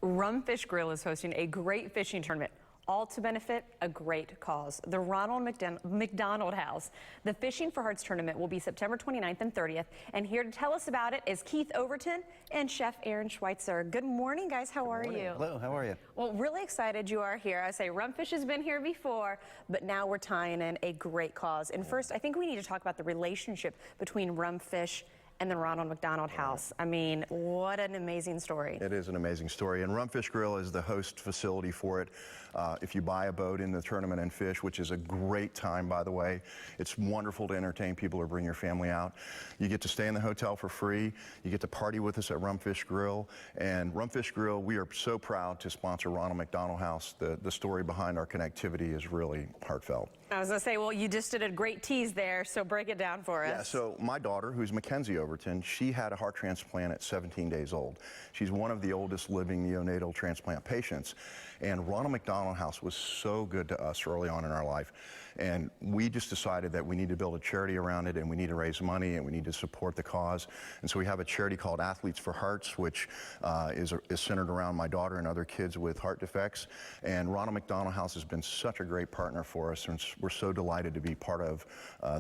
Rumfish Grill is hosting a great fishing tournament, all to benefit a great cause, the Ronald McDonald House. The Fishing for Hearts tournament will be September 29th and 30th, and here to tell us about it is Keith Overton and Chef Aaron Schweitzer. Good morning, guys. How are you? Hello, how are you? Well, really excited you are here. I say Rumfish has been here before, but now we're tying in a great cause. And first, I think we need to talk about the relationship between Rumfish and the Ronald McDonald House. I mean, what an amazing story. It is an amazing story, and Rumfish Grill is the host facility for it. If you buy a boat in the tournament and fish, which is a great time, by the way, it's wonderful to entertain people or bring your family out. You get to stay in the hotel for free. You get to party with us at Rumfish Grill. And Rumfish Grill, we are so proud to sponsor Ronald McDonald House. The story behind our connectivity is really heartfelt. I was going to say, well, you just did a great tease there, so break it down for us. Yeah, so my daughter, who's Mackenzie Overton, she had a heart transplant at 17 days old. She's one of the oldest living neonatal transplant patients. And Ronald McDonald House was so good to us early on in our life. And we just decided that we need to build a charity around it, and we need to raise money, and we need to support the cause. And so we have a charity called Athletes for Hearts, which is centered around my daughter and other kids with heart defects. And Ronald McDonald House has been such a great partner for us, and we're so delighted to be part of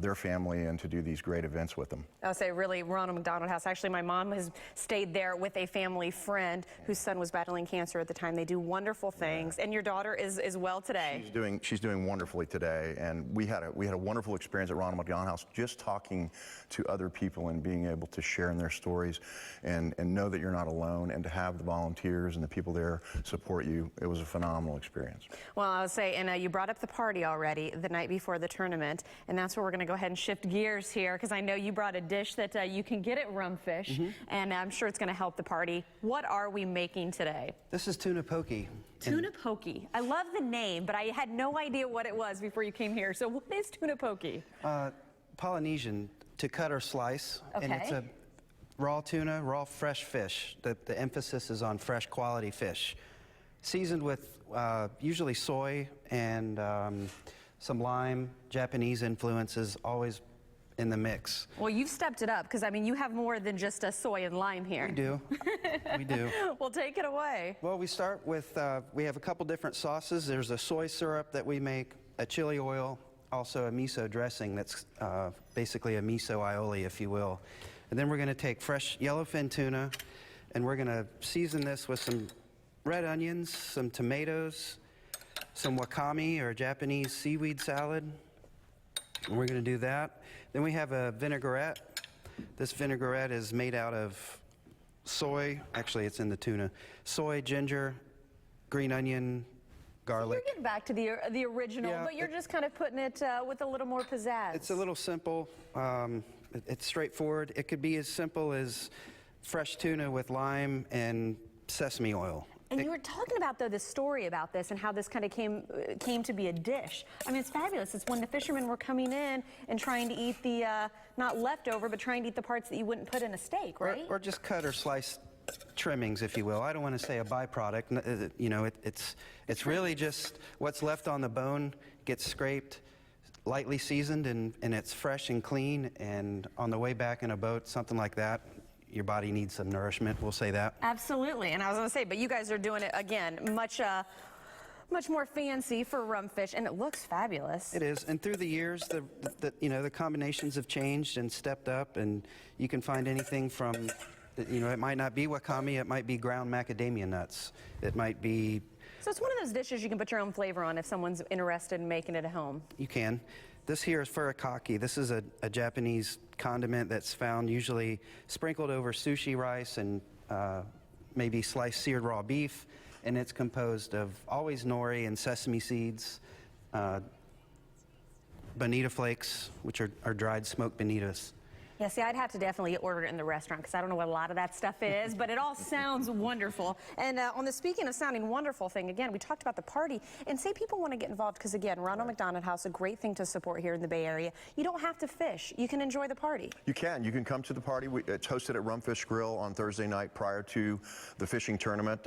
their family and to do these great events with them. I'll say, really, Ronald McDonald House. Actually, my mom has stayed there with a family friend whose son was battling cancer at the time. They do wonderful things, and your daughter is well today. She's doing wonderfully today, and we had a wonderful experience at Ronald McDonald House, just talking to other people and being able to share in their stories and know that you're not alone, and to have the volunteers and the people there support you. It was a phenomenal experience. Well, I would say, and you brought up the party already the night before the tournament, and that's where we're going to go ahead and shift gears here, because I know you brought a dish that you can get at Rumfish, and I'm sure it's going to help the party. What are we making today? This is Tuna Poke. Tuna Poke. I love the name, but I had no idea what it was before you came here. So what is Tuna Poke? Polynesian, to cut or slice. Okay. And it's a raw tuna, raw fresh fish. The emphasis is on fresh quality fish. Seasoned with usually soy and some lime, Japanese influences, always in the mix. Well, you've stepped it up, because I mean, you have more than just a soy and lime here. We do. We do. Well, take it away. Well, we start with, we have a couple different sauces. There's a soy syrup that we make, a chili oil, also a miso dressing that's basically a miso aioli, if you will. And then we're going to take fresh yellowfin tuna, and we're going to season this with some red onions, some tomatoes, some wakame, or Japanese seaweed salad. And we're going to do that. Then we have a vinaigrette. This vinaigrette is made out of soy. Actually, it's in the tuna. Soy, ginger, green onion, garlic. So you're getting back to the original, Yeah, but you're just kind of putting it with a little more pizzazz. It's a little simple. It's straightforward. It could be as simple as fresh tuna with lime and sesame oil. And you were talking about, though, the story about this and how this kind of came to be a dish. I mean, it's fabulous. It's when the fishermen were coming in and trying to eat the, not leftover, but trying to eat the parts that you wouldn't put in a steak, right? Or just cut or slice trimmings, if you will. I don't want to say a byproduct. You know, it's really just what's left on the bone gets scraped, lightly seasoned, and it's fresh and clean. And on the way back in a boat, something like that, your body needs some nourishment, we'll say that. Absolutely, and I was going to say, but you guys are doing it, again, much more fancy for Rumfish, and it looks fabulous. It is, and through the years, the combinations have changed and stepped up, and you can find anything from, it might not be wakame, it might be ground macadamia nuts, it might be... So it's one of those dishes you can put your own flavor on if someone's interested in making it at home. You can. This here is furikake. This is a Japanese condiment that's found usually sprinkled over sushi rice and maybe sliced seared raw beef, and it's composed of always nori and sesame seeds, bonita flakes, which are dried smoked bonitas. Yeah, see, I'd have to definitely order it in the restaurant, because I don't know what a lot of that stuff is, but it all sounds wonderful. And on the speaking of sounding wonderful thing, again, we talked about the party, and say people want to get involved, because again, Ronald McDonald House, a great thing to support here in the Bay Area. You don't have to fish. You can enjoy the party. You can come to the party. It's hosted at Rumfish Grill on Thursday night prior to the fishing tournament.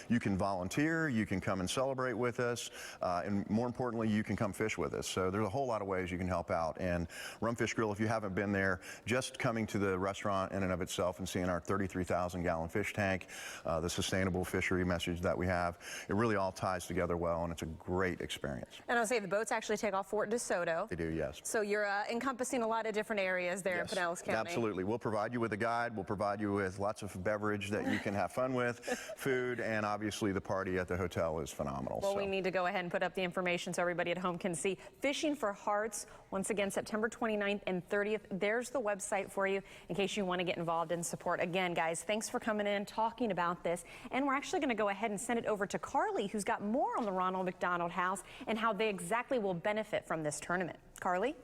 You can volunteer, you can come and celebrate with us, and more importantly, you can come fish with us. So there's a whole lot of ways you can help out. And Rumfish Grill, if you haven't been there, just just coming to the restaurant in and of itself and seeing our 33,000-gallon fish tank, the sustainable fishery message that we have, it really all ties together well, and it's a great experience. And I'll say the boats actually take off Fort DeSoto. They do, yes. So you're encompassing a lot of different areas there in Pinellas County. Absolutely. We'll provide you with a guide. We'll provide you with lots of beverage that you can have fun with, food, and obviously the party at the hotel is phenomenal. Well, we need to go ahead and put up the information so everybody at home can see. Fishing for Hearts, once again, September 29th and 30th. There's the website for you in case you want to get involved and support. Again, guys, thanks for coming in, talking about this. And we're actually going to go ahead and send it over to Carly, who's got more on the Ronald McDonald House and how they exactly will benefit from this tournament. Carly?